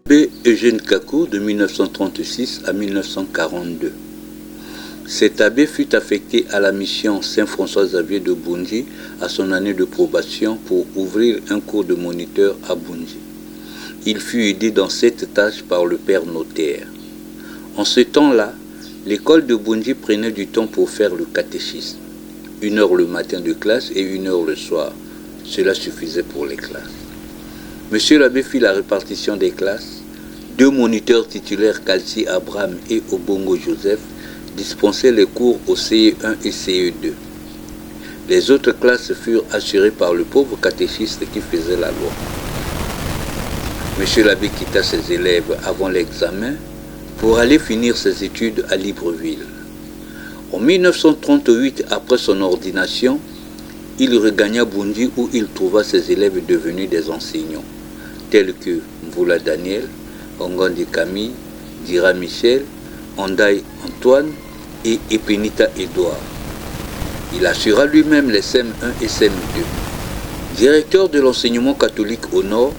L'abbé Eugène Kakou de 1936 à 1942. Cet abbé fut affecté à la mission Saint-François-Xavier de Boundji à son année de probation pour ouvrir un cours de moniteur à Boundji. Il fut aidé dans cette tâche par le père notaire. En ce temps-là, l'école de Boundji prenait du temps pour faire le catéchisme. 1 heure le matin de classe et 1 heure le soir. Cela suffisait pour les classes. Monsieur l'abbé fit la répartition des classes. 2 moniteurs titulaires, Kalsi Abraham et Obongo Joseph, dispensaient les cours au CE1 et CE2. Les autres classes furent assurées par le pauvre catéchiste qui faisait la loi. Monsieur l'abbé quitta ses élèves avant l'examen pour aller finir ses études à Libreville. En 1938, après son ordination, il regagna Boundji où il trouva ses élèves devenus des enseignants, tels que Mvoula Daniel, Ongondi Camille, Dira Michel, Ondaï Antoine et Epenita Edouard. Il assura lui-même les SEM1 et SEM2. Directeur de l'enseignement catholique au Nord,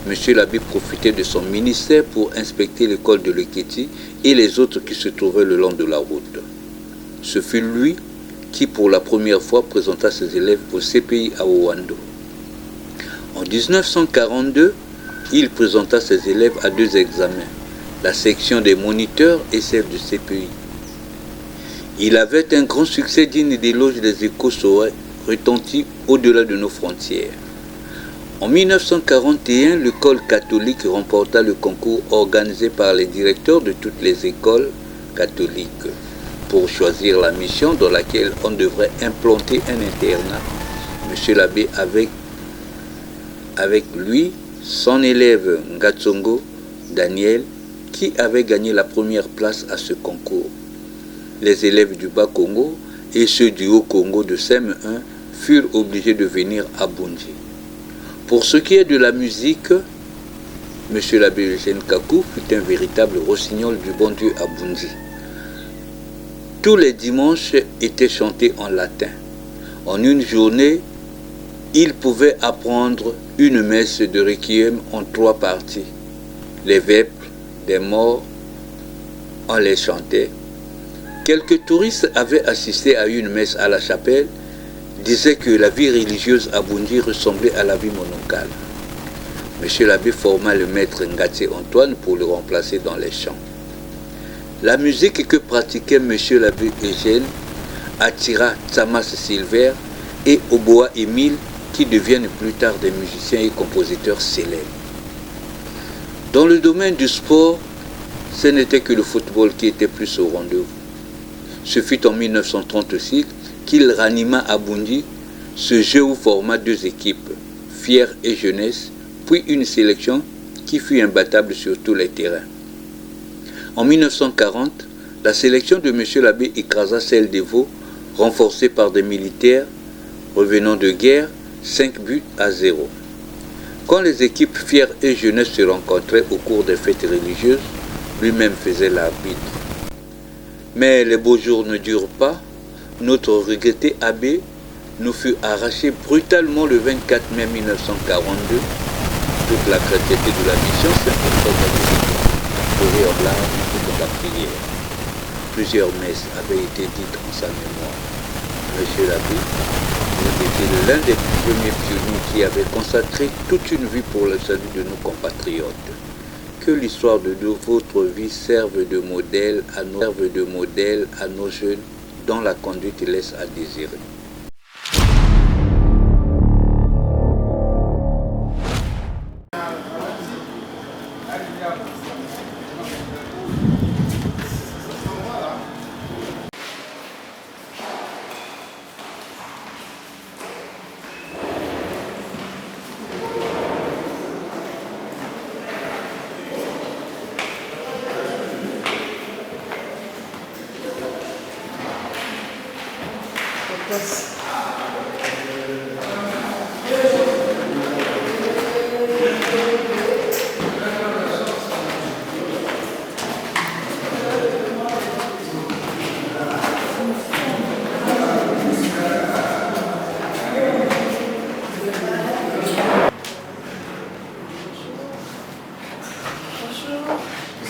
M. l'abbé profitait de son ministère pour inspecter l'école de Leketi et les autres qui se trouvaient le long de la route. Ce fut lui qui, pour la première fois, présenta ses élèves au CPI à Ouando. En 1942, il présenta ses élèves à 2 examens, la section des moniteurs et celle du CPI. Il avait un grand succès digne d'éloge des échos retentis au-delà de nos frontières. En 1941, l'école catholique remporta le concours organisé par les directeurs de toutes les écoles catholiques pour choisir la mission dans laquelle on devrait implanter un internat. Monsieur l'abbé avec lui son élève Ngatsongo Daniel qui avait gagné la première place à ce concours. Les élèves du Bas-Congo et ceux du Haut-Congo de SEM1 furent obligés de venir à Boundji. Pour ce qui est de la musique, M. l'abbé Eugène Kakou fut un véritable rossignol du bon Dieu à Boundji. Tous les dimanches étaient chantés en latin. En une journée, il pouvait apprendre une messe de requiem en 3 parties. Les vêpres des morts, on les chantait. Quelques touristes avaient assisté à une messe à la chapelle, disaient que la vie religieuse à Boundji ressemblait à la vie monacale. M. l'abbé forma le maître Ngatsé Antoine pour le remplacer dans les chants. La musique que pratiquait M. l'abbé Eugène attira Tsamas Silver et Oboa Émile qui deviennent plus tard des musiciens et compositeurs célèbres. Dans le domaine du sport, ce n'était que le football qui était plus au rendez-vous. Ce fut en 1936 qu'il ranima à Boundji ce jeu où forma 2 équipes, Fier et Jeunesse, puis une sélection qui fut imbattable sur tous les terrains. En 1940, la sélection de M. l'abbé écrasa celle des Vaux, renforcée par des militaires revenant de guerre, 5-0. Quand les équipes Fier et Jeunesse se rencontraient au cours des fêtes religieuses, lui-même faisait l'arbitre. Mais les beaux jours ne durent pas. Notre regretté abbé nous fut arraché brutalement le 24 mai 1942. Toute la chrétienté de la mission Saint-François pleurait en larmes toute la prière. Plusieurs messes avaient été dites en sa mémoire. Monsieur l'abbé était l'un des premiers pionniers qui avait consacré toute une vie pour le salut de nos compatriotes. Que l'histoire de votre vie serve de modèle à nos jeunes dont la conduite laisse à désirer.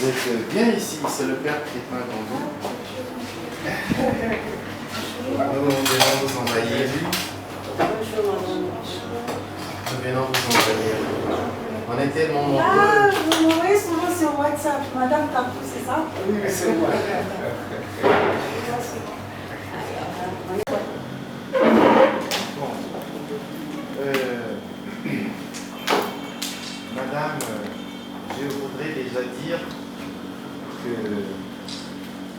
Vous êtes bien ici, c'est le père Crépin Gandhi. Nous venons vous envoyer. Nous venons vous envoyer. On est tellement nombreux. Ah, vous m'envoyez souvent sur WhatsApp. Madame Tapou, c'est ça? Oui, mais c'est moi. Bon. Madame, je voudrais déjà dire que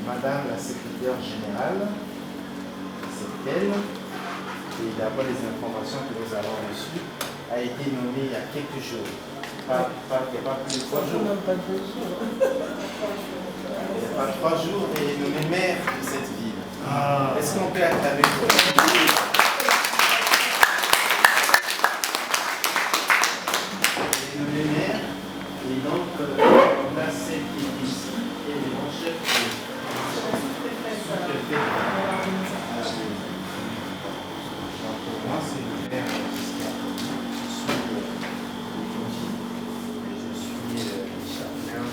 Madame la secrétaire générale, c'est elle, et d'après les informations que nous avons reçues, a été nommée il y a quelques jours. Il n'y a pas plus de 3 jours. Il n'y a pas 3 jours, et elle est nommée maire de cette ville. Est-ce qu'on peut acclamer pour elle? Et donc, là, celle qui est ici, et le grand chef sous-préfet. Donc, pour moi, c'est le maire je suis chacun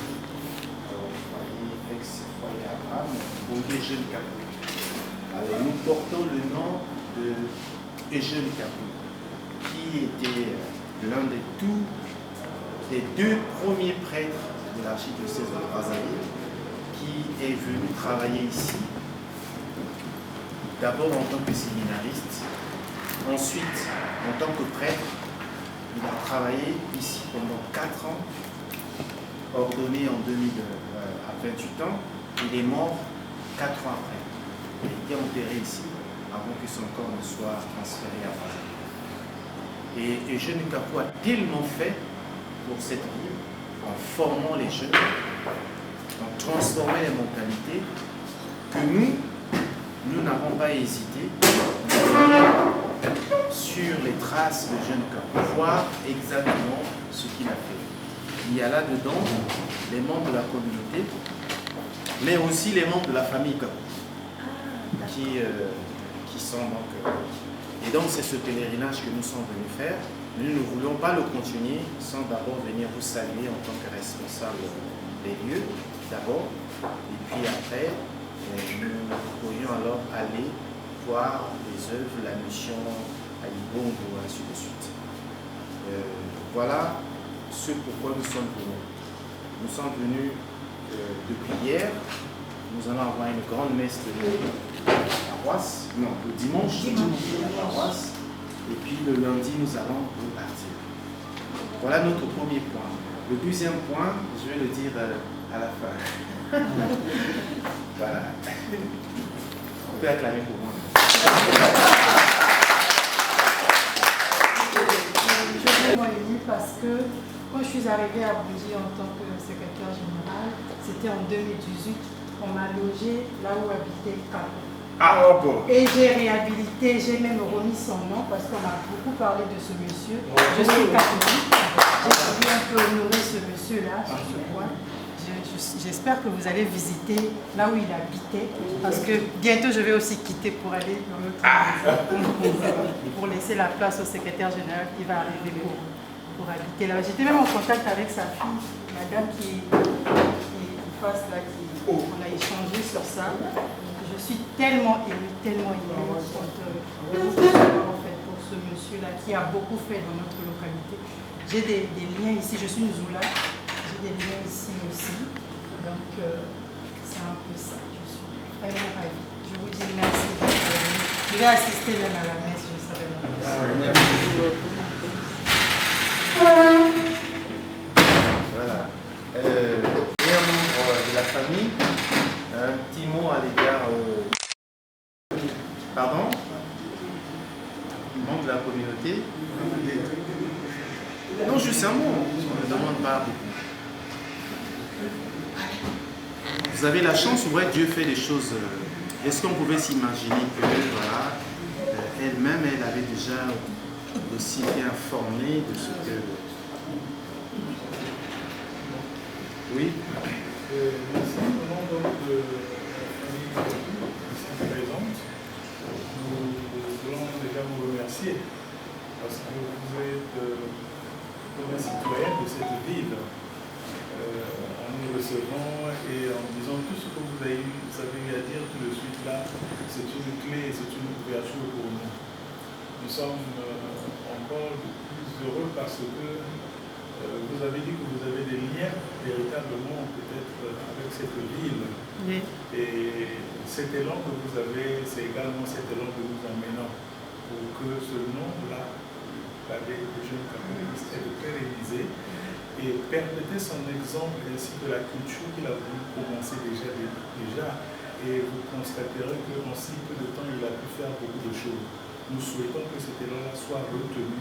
au foyer, ex-foyer Abraham, Bongué Jeune Capou. Alors, nous portons le nom de Eugène Capou, qui était l'un des deux premiers prêtres de l'archidiocèse de Brazzaville, qui est venu travailler ici, d'abord en tant que séminariste, ensuite en tant que prêtre. Il a travaillé ici pendant 4 ans, ordonné en 2000 à 28 ans. Il est mort 4 ans après. Il a été enterré ici avant que son corps ne soit transféré à Brazzaville. Et Eugène Capou a tellement fait pour cette ville, en formant les jeunes, en transformant les mentalités, que nous n'avons pas hésité de venir sur les traces de Eugène Capou, voir exactement ce qu'il a fait. Il y a là-dedans les membres de la communauté, mais aussi les membres de la famille Capou, qui sont donc... Et donc c'est ce pèlerinage que nous sommes venus faire. Nous ne voulions pas le continuer sans d'abord venir vous saluer en tant que responsable des lieux, d'abord, et puis après, nous pourrions alors aller voir les œuvres, la mission à Ibongo, ainsi de suite. Voilà ce pourquoi nous sommes venus. Nous sommes venus depuis hier. Nous allons avoir une grande messe de paroisse, non, le dimanche de la paroisse. Et puis le lundi, nous allons repartir. Voilà notre premier point. Le deuxième point, je vais le dire à la fin. Voilà. On peut acclamer pour moi. Je suis vraiment émue parce que quand je suis arrivée à Bougie en tant que secrétaire général, c'était en 2018. On m'a logé là où habitait Capou. Ah bon. Et j'ai réhabilité, j'ai même remis son nom parce qu'on m'a beaucoup parlé de ce monsieur. Je suis catholique, j'ai voulu un peu honorer ce monsieur-là sur ce point. J'espère que vous allez visiter là où il habitait parce que bientôt je vais aussi quitter pour aller dans l'autre maison pour laisser la place au secrétaire général qui va arriver pour habiter là. J'étais même en contact avec sa fille, madame qui passe là, on a échangé sur ça. Je suis tellement émue en fait, pour ce monsieur-là qui a beaucoup fait dans notre localité. J'ai des liens ici, je suis une Zoula, j'ai des liens ici aussi. Donc, c'est un peu ça. Je suis vraiment ravie. Je vous dis merci d'être venu. Je vais assister même à la messe, je savais même. Voilà. Et un membre de la famille, un petit mot à l'égard. Pardon? Membre de la communauté? Non, juste un mot. On ne demande pas beaucoup. Vous avez la chance, ouais, Dieu fait des choses. Est-ce qu'on pouvait s'imaginer que, voilà, elle-même, elle avait déjà aussi été informée de ce que. Oui. Merci au nom donc de la famille ici présente. Nous voulons déjà vous remercier parce que vous êtes comme un citoyen de cette ville en nous recevant là, c'est une clé, c'est une ouverture pour nous. Nous sommes encore plus heureux parce que vous avez dit que vous avez des liens véritablement peut-être avec cette ville. Oui. Et cet élan que vous avez, c'est également cet élan que nous emmenons pour que ce nom-là, la des jeunes catholiques, est pérennisé et permettez son exemple ainsi que la culture qu'il a voulu commencer déjà. Et vous constaterez qu'en si peu de temps, il a pu faire beaucoup de choses. Nous souhaitons que cet élan-là soit retenu,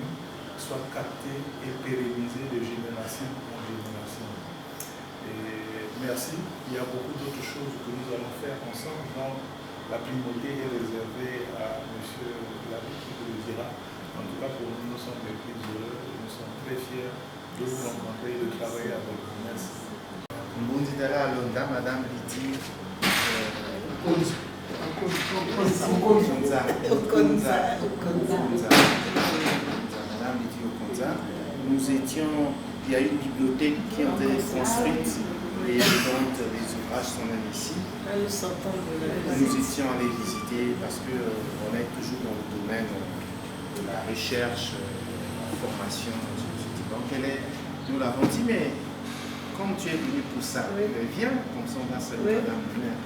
soit capté et pérennisé de génération en génération. Et merci. Il y a beaucoup d'autres choses que nous allons faire ensemble. Donc, la primauté est réservée à M. Labi qui vous le dira. En tout cas, pour nous, nous sommes les plus heureux et nous sommes très fiers de vous rencontrer et de travailler avec vous. Merci. Mbunzidala Londa, Madame Lydie Madame Lydie Okonza. Nous étions, il y a une bibliothèque qui a été construite et donc les ouvrages sont même ici. Nous étions allés visiter parce qu'on est toujours dans le domaine de la recherche, la formation. Donc nous l'avons dit, mais comme tu es venu pour ça, viens, comme ça on va saluer Madame le maire.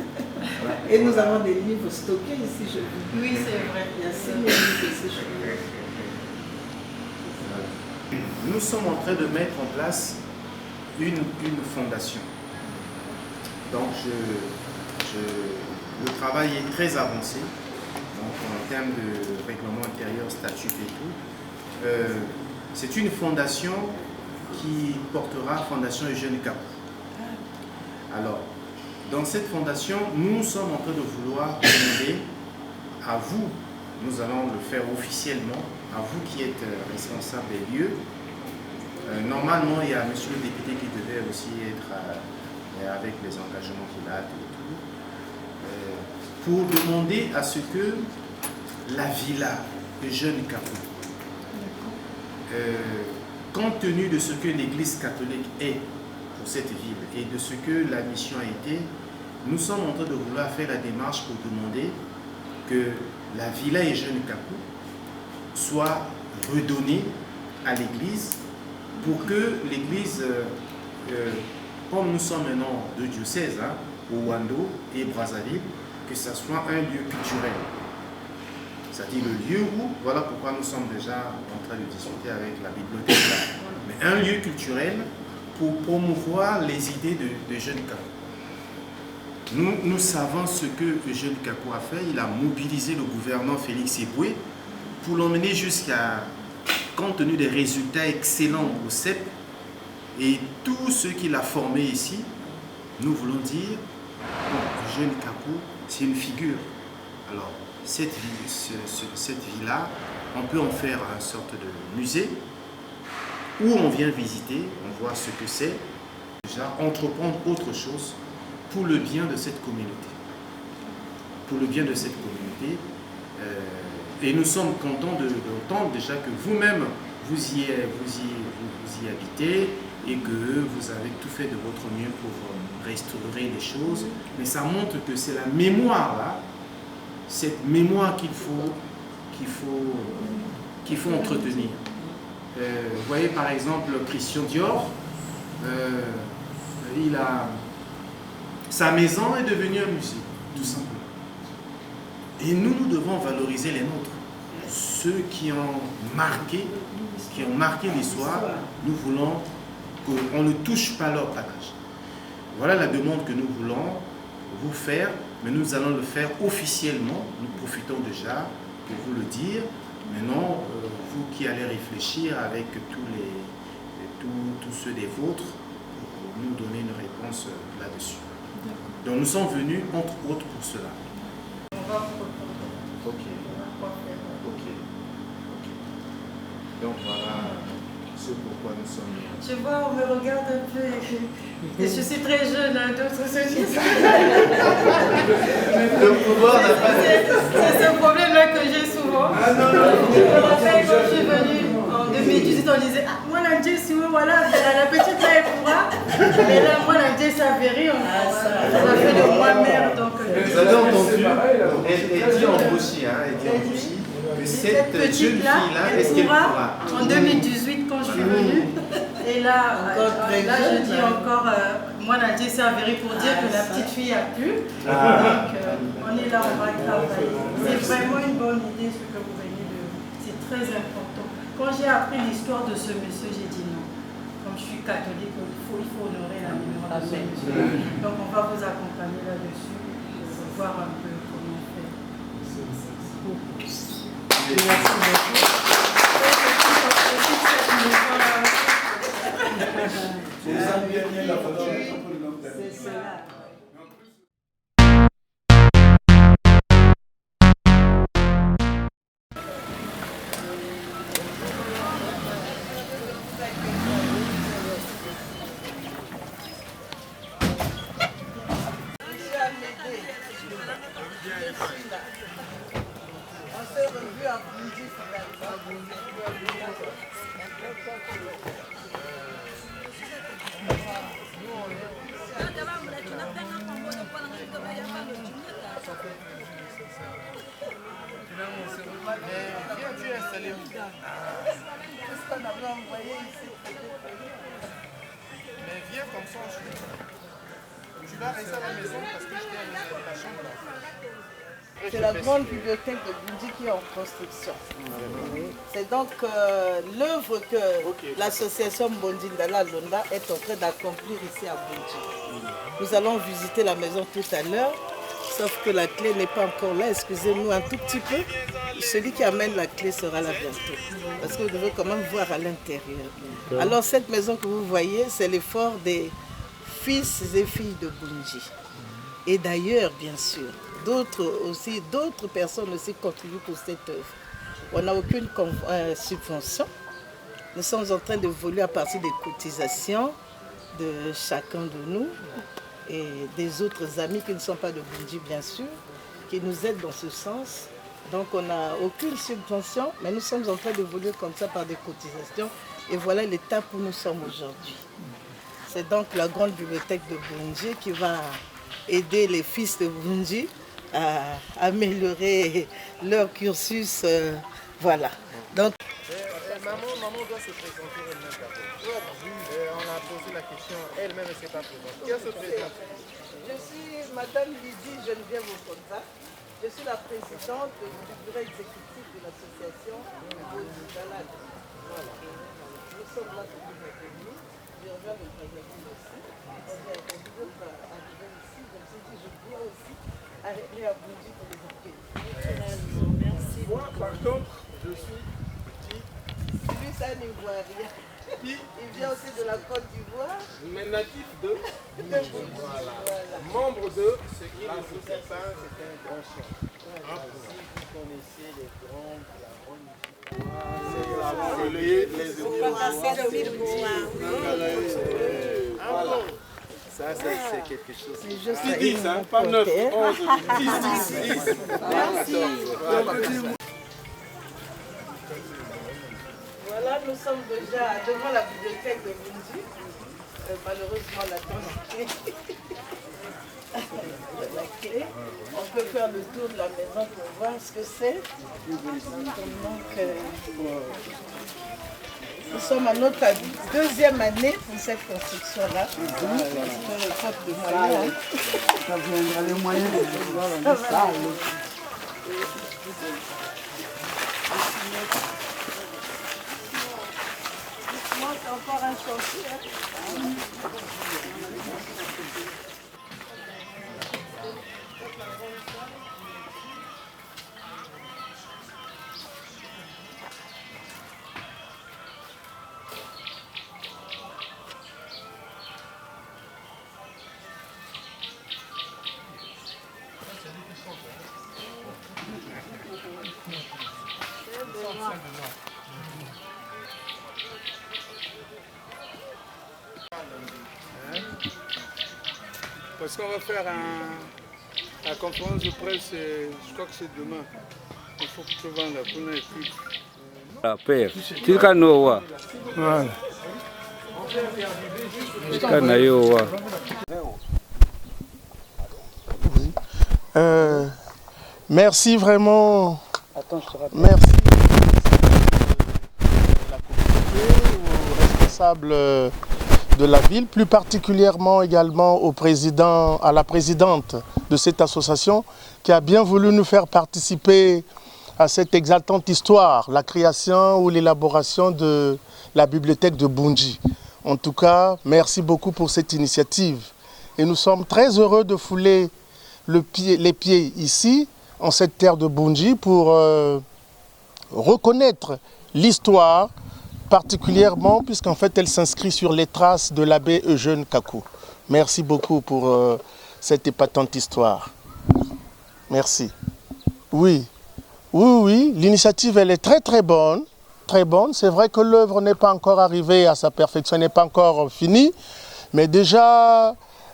Voilà. Et nous avons des livres stockés ici, je dis. Oui, c'est vrai. Il y a 6 000 livres ici, je dis. Nous sommes en train de mettre en place une fondation. Donc le travail est très avancé. Donc en termes de règlement intérieur, statut et tout. C'est une fondation qui portera Fondation Eugène Kapou. Alors, dans cette fondation, nous sommes en train de vouloir demander à vous, nous allons le faire officiellement, à vous qui êtes responsable des lieux. Normalement, il y a monsieur le député qui devait aussi être avec les engagements qu'il a et tout, pour demander à ce que la villa Eugène Kapou, compte tenu de ce que l'Église catholique est pour cette ville et de ce que la mission a été, nous sommes en train de vouloir faire la démarche pour demander que la villa Eugène Kapou soit redonnée à l'Église pour que l'Église, comme nous sommes maintenant deux diocèses, Ouando et Brazzaville, que ce soit un lieu culturel. C'est-à-dire le lieu où, voilà pourquoi nous sommes déjà en train de discuter avec la bibliothèque, mais un lieu culturel pour promouvoir les idées de Eugène Kapou. Nous savons ce que Eugène Kapou a fait. Il a mobilisé le gouverneur Félix Eboué pour l'emmener jusqu'à, compte tenu des résultats excellents au CEP et tous ceux qu'il a formés ici, nous voulons dire, bon, Eugène Kapou, c'est une figure. Alors, cette ville-là, on peut en faire une sorte de musée où on vient visiter, on voit ce que c'est, déjà entreprendre autre chose pour le bien de cette communauté. Pour le bien de cette communauté. Et nous sommes contents d'entendre déjà que vous-même, vous y habitez et que vous avez tout fait de votre mieux pour restaurer les choses. Mais ça montre que c'est la mémoire là, cette mémoire qu'il faut entretenir. Vous voyez par exemple Christian Dior, sa maison est devenue un musée, tout simplement. Et nous devons valoriser les nôtres. Ceux qui ont marqué l'histoire, nous voulons qu'on ne touche pas leur panache. Voilà la demande que nous voulons vous faire, mais nous allons le faire officiellement. Nous profitons déjà pour vous le dire. Maintenant, vous qui allez réfléchir avec tous ceux des vôtres, pour nous donner une réponse là-dessus. Donc nous sommes venus, entre autres, pour cela. Ok. Donc voilà ce pourquoi nous sommes là. Tu vois, on me regarde un peu et je suis très jeune, d'autres se disent. Le pouvoir n'a pas... C'est ce problème-là que j'ai souvent. Ah non, Je me rappelle quand je suis venue en 2018, on disait, ah, moi la Dieu, si vous, voilà, la petite là, elle pourra. Mais là, moi, la Dieu Saveri, on a fait de moi mère. Donc, vous avez entendu, elle dit en Bouchy, que cette jeune fille-là, est-ce qu'elle pourra? En 2018, quand je suis venue, et là, je dis encore, moi, la Dieu Saveri pour dire que la petite fille a pu. Donc, on est là, on va travailler. C'est vraiment une bonne idée ce que vous venez de. C'est très important. Quand j'ai appris l'histoire de ce monsieur, j'ai dit non. Comme je suis catholique, il faut honorer la mémoire de ce monsieur. Donc, on va vous accompagner là-dessus pour voir un peu comment on fait. Merci beaucoup. C'est cela. On s'est revu à Bundy Viens, tu es installé où? Qu'est-ce qu'on avait envoyé ici? Mais viens comme ça, tu vas rester à la maison parce que je t'ai amené la chambre là. C'est la grande bibliothèque de Bundy qui est en construction. C'est donc l'œuvre que l'association Mbondindala Londa est en train d'accomplir ici à Bundy. Nous allons visiter la maison tout à l'heure, sauf que la clé n'est pas encore là. Excusez-nous un tout petit peu. Celui qui amène la clé sera là bientôt. Parce que vous devez quand même voir à l'intérieur. Alors cette maison que vous voyez, c'est l'effort des fils et filles de Bundy. Et d'ailleurs, bien sûr, d'autres personnes aussi contribuent pour cette œuvre. On n'a aucune subvention. Nous sommes en train d'évoluer à partir des cotisations de chacun de nous et des autres amis qui ne sont pas de Bundy, bien sûr, qui nous aident dans ce sens. Donc on n'a aucune subvention, mais nous sommes en train d'évoluer comme ça par des cotisations. Et voilà l'étape où nous sommes aujourd'hui. C'est donc la grande bibliothèque de Bundy qui va aider les fils de Bundy à améliorer leur cursus. Voilà. Donc, Maman doit se présenter elle-même d'abord. On a posé la question, elle-même ne s'est pas présentée. Qui se présente? je suis Madame Lydie Geneviève Okonza. Je suis la présidente du bureau exécutif de l'association Mbondindala. Voilà. Nous sommes là depuis maintenant. Je reviens le magazine aussi. On est arrivé ici. Je me suis dit, je dois aussi arriver à Bundy pour les accueillir. Merci. Moi, par contre, je suis petit. Lui, c'est un Ivoirien. Il vient aussi de la Côte d'Ivoire. Mais natif de Bundy. voilà. Voilà. Membre de Ce qui ne vous fait pas, c'est un grand chant. Si vous connaissez les grands, la grande ça, c'est quelque chose. Je sais, dis ça, pas 9, 11, 10. Voilà, nous sommes déjà devant la bibliothèque de Bundy. Malheureusement, la clé. On peut faire le tour de la maison pour voir ce que c'est. Donc, nous sommes à notre deuxième année pour cette construction-là. Faute de moyens. Ça viendra les moyens de voir la salle. C'est encore un chantier. Parce qu'on va faire la conférence de presse, je crois que c'est demain. Il faut que tu vends la première équipe. La paix. Tu can know what? Voilà. Merci vraiment. Merci à la communauté, aux responsables de la ville, plus particulièrement également au président, à la présidente de cette association qui a bien voulu nous faire participer à cette exaltante histoire, la création ou l'élaboration de la bibliothèque de Boundji. En tout cas, merci beaucoup pour cette initiative. Et nous sommes très heureux de fouler les pieds ici, en cette terre de Boundji, pour reconnaître l'histoire, particulièrement puisqu'en fait elle s'inscrit sur les traces de l'abbé Eugène Kakou. Merci beaucoup pour cette épatante histoire. Merci. Oui, l'initiative elle est très bonne. Très bonne. C'est vrai que l'œuvre n'est pas encore arrivée à sa perfection, n'est pas encore finie, mais déjà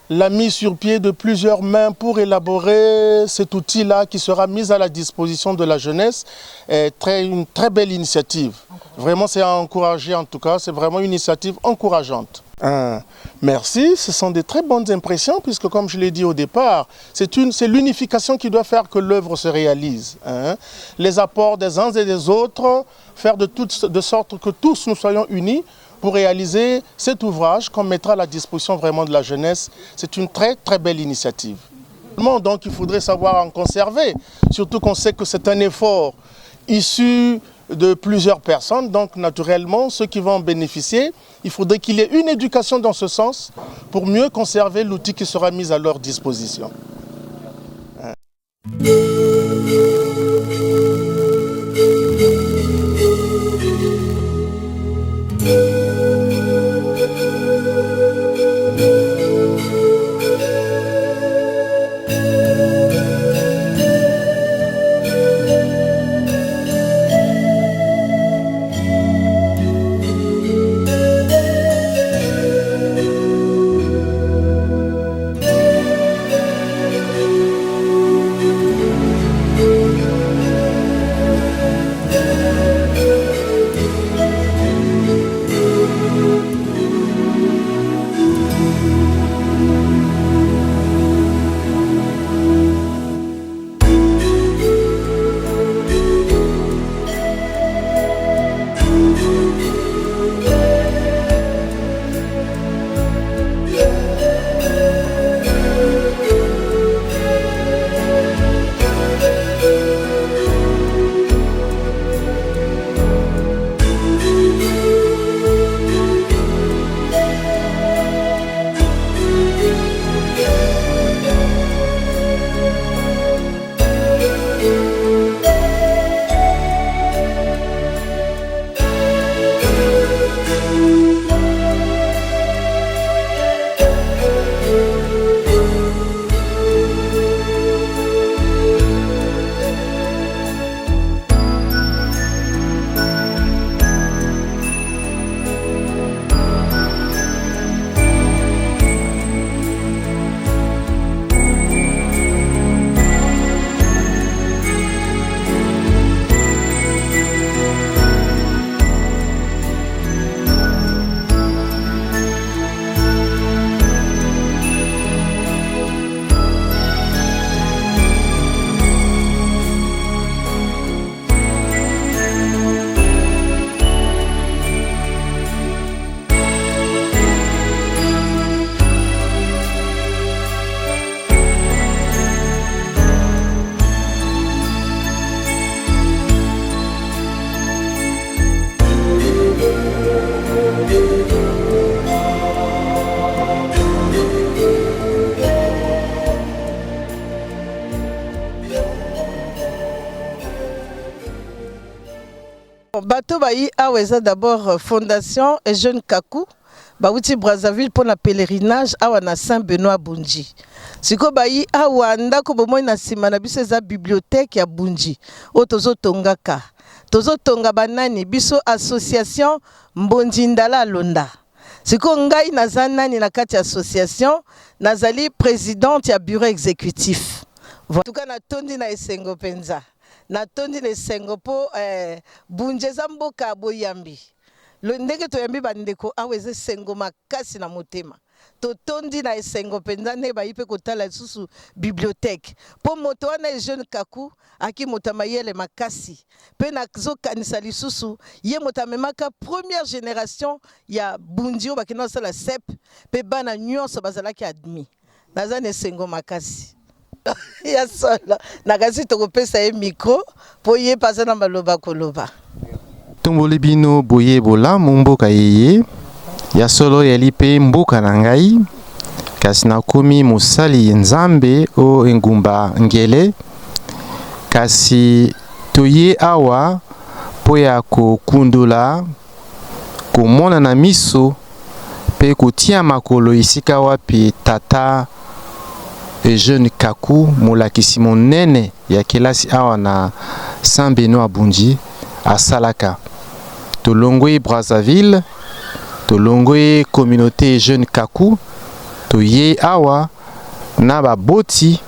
la mise sur pied de plusieurs mains pour élaborer cet outil-là qui sera mis à la disposition de la jeunesse est une très belle initiative. Vraiment, c'est à encourager en tout cas, c'est vraiment une initiative encourageante. Merci, ce sont des très bonnes impressions puisque comme je l'ai dit au départ, c'est l'unification qui doit faire que l'œuvre se réalise. Les apports des uns et des autres, faire de sorte que tous nous soyons unis pour réaliser cet ouvrage qu'on mettra à la disposition vraiment de la jeunesse. C'est une très belle initiative. Donc il faudrait savoir en conserver, surtout qu'on sait que c'est un effort issu de plusieurs personnes, donc naturellement ceux qui vont en bénéficier, il faudrait qu'il y ait une éducation dans ce sens pour mieux conserver l'outil qui sera mis à leur disposition. Bato bayi aweza d'abord Fondation Eugène Kakou bauti Brazzaville pour le pèlerinage awa na Saint-Benoît Boundji. Siko bayi awa ndako bomoi na sima na biso eza bibliothèque ya Boundji o tozotongaka. Tozotonga banani biso association Mbondindala Londa. Siko ngai naza nani na kati association nazali présidente ya bureau exécutif. En tout cas na tondi na esengo penza. Na tondi na esengo po Boundji eza mboka boyambi. ndenge toyambi bandeko awa eza esengo makasi na motema totondi na esengo mpenza nde bayi mpe kotala lisusu bibliothèque mpo moto wana ejeune kaku aki moto mayele makasi mpe nazokanisa lisusu ye moto amemaka première génération ya bundi oyo bakenda kosala sep mpe bana nyonso bazalaki admis naza na esengo makasi ya solo nakasi tokopesa ye micro mpo ye mpe aza na maloba koloba. Tomboli bino boye bola mumboka yeye ya solo yali pe mboka na ngai kasi nakomi mosali nzambe o engumba ngele kasi toye awa po ya kokundula komona na miso pe kotia makolo esika wapi tata Eugène Kaku molakisi monene ya kelasi awa na Saint Benoît Bunji asalaka tolongwe Brazzaville tolongwe communauté Eugène Kaku toye awa na baboti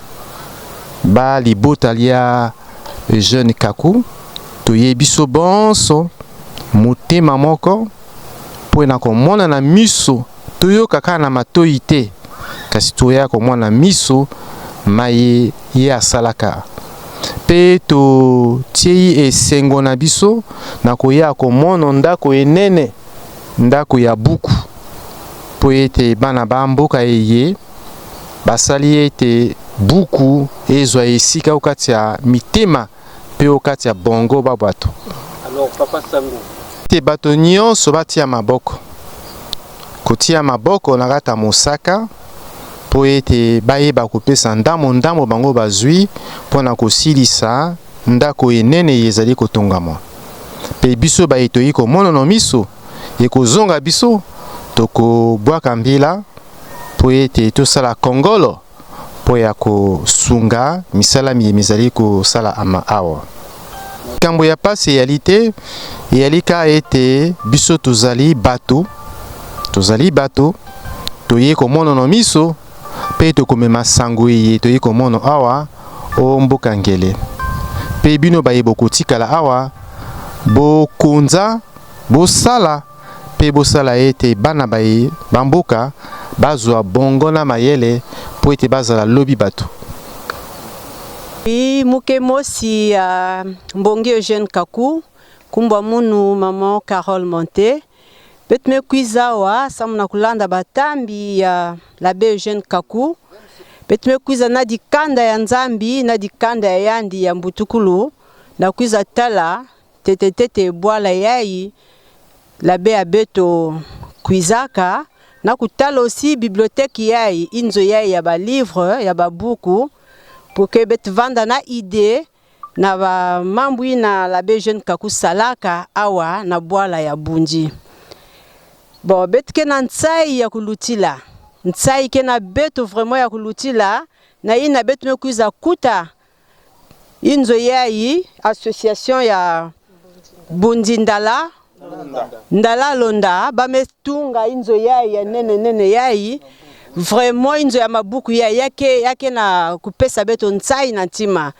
ba libota lia Eugène Kaku toye biso bonso motema moko po na komona na miso toyoka kaka na matoi te kasi toya komona miso maye ye asalaka pe to tie esengo na biso na koya komona ndako enene ndako ya buku po ete bana bamboka eye basali ete buku ezwa esika okati ya mitema pe okati ya bongo babato. Alors papa Sango te bato nyonso batia maboko kotia maboko na kata mosaka po ete bayeba kopesa ndamo bango bazwi mpona kosilisa ndako enene ezali kotongama pe biso bayetoyi komona no miso ekozonga biso tokobwaka mbila po ete tosala kongolo po ya kosunga misala mizali kosala ama awa kambo ya pasi eyali eyalika ete biso tozali bato toye komona no miso pe tokomema sango eye toye komona awa o mboka ngele pe bino bayebo kotikala awa bokonza bosala pe bosala ete bana baye bamboka bazwa bongo na mayele po ete bazala lobi bato. Muke mosi mbongi Eugène Kaku kumbwa munu maman Carole Monté betme kwizawa samuna kulanda batambi ya l'abbé Eugène Kaku betme kwiza na dikanda ya nzambi na dikanda ya yandi ya mbutukulu na kwiza tala tete bwala yayi l'abbé abeto kwizaka na kutala aussi bibliothèque yayi inzo yayi ya ba livre ya ba buku pour que bet vanda na idée na ba mambwi na l'abbé Eugène Kaku salaka awa na bwala ya Bunji. Bon, bet ke na ntsai ya kulutila ntsai ke na beto vraiment ya kulutila na ina beto mekuiza kuta inzo yayi association ya Bunji Ndala Londa bametunga inzo yayi ya nene yayi vraiment inzo ya mabuku yake na kupesa beto ntsai na ntima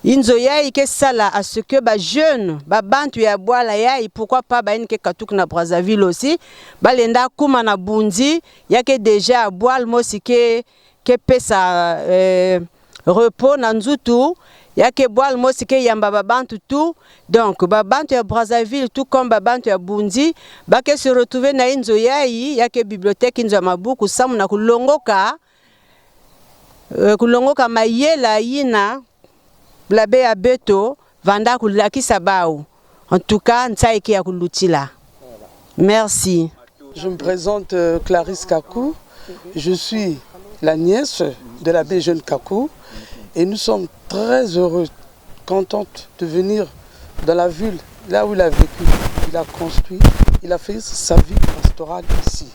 inzo yayi ke sala à ce que ba jeune ba bantu ya bwala yayi pourquoi pas ba ke Katuku na Brazzaville aussi balenda kuma na Bunji yake déjà bwal mosi ke pesa repos na nzutu yake bwal mosi ke yamba ba bantu tout donc ba bantu ya Brazzaville tout comme ba bantu ya Bunji ba ke se retrouver na inzo yayi yake bibliothèque inzo ya mabuku samu na kulongoka mayela yina l'abbé abeto vanda kulakisa bao. En tout cas, nsaiki ya kulutila. Merci. Je me présente Clarisse Kaku. Je suis la nièce de l'abbé Eugène Kaku et nous sommes très heureux, contentes de venir dans la ville, là où il a vécu, il a construit, il a fait sa vie pastorale ici.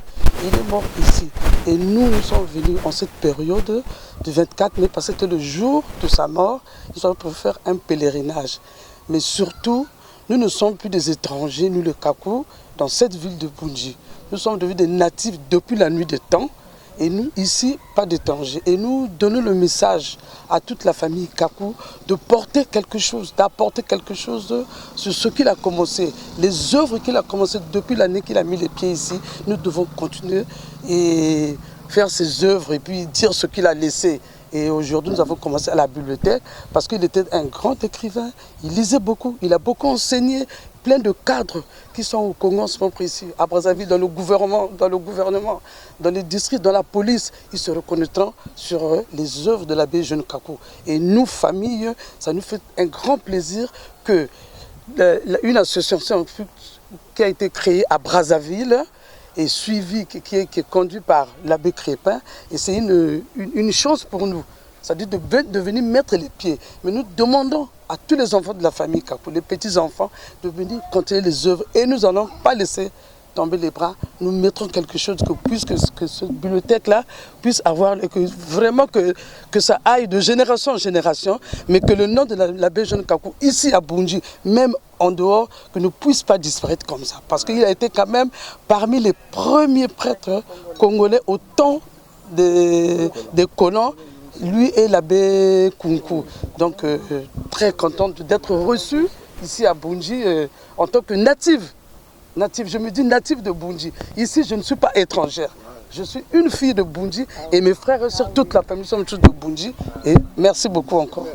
Il est mort ici. Et nous sommes venus en cette période du 24 mai, parce que c'était le jour de sa mort. Ils ont pu faire un pèlerinage. Mais surtout, nous ne sommes plus des étrangers, nous les Kaku, dans cette ville de Bunji. Nous sommes devenus des natifs depuis la nuit des temps. Et nous, ici, pas d'étrangers. Et nous donnons le message à toute la famille Kakou de porter quelque chose, d'apporter quelque chose sur ce qu'il a commencé. Les œuvres qu'il a commencées depuis l'année qu'il a mis les pieds ici, nous devons continuer et faire ses œuvres et puis dire ce qu'il a laissé. Et aujourd'hui, nous avons commencé à la bibliothèque parce qu'il était un grand écrivain. Il lisait beaucoup, il a beaucoup enseigné. Plein de cadres qui sont au Congo en ce moment précis, à Brazzaville, dans le gouvernement, dans les districts, dans la police, ils se reconnaîtront sur les œuvres de l'abbé Eugène Kakou. Et nous, famille, ça nous fait un grand plaisir que une association qui a été créée à Brazzaville et suivie, qui est conduite par l'abbé Crépin, et c'est une chance pour nous. C'est-à-dire de venir mettre les pieds. Mais nous demandons à tous les enfants de la famille Kakou, les petits-enfants, de venir continuer les œuvres. Et nous n'allons pas laisser tomber les bras. Nous mettrons quelque chose que cette bibliothèque-là puisse avoir, vraiment que ça aille de génération en génération, mais que le nom de l'abbé Eugène Kakou, ici à Bundji, même en dehors, que ne puisse pas disparaître comme ça. Parce qu'il a été quand même parmi les premiers prêtres congolais au temps des colons. Lui et l'abbé Kunku. Donc, très contente d'être reçu ici à Bundji en tant que native. Je me dis native de Bundji. Ici, je ne suis pas étrangère. Je suis une fille de Bundji et mes frères et soeurs, toute la famille, sommes tous de Bundji. Et merci beaucoup encore.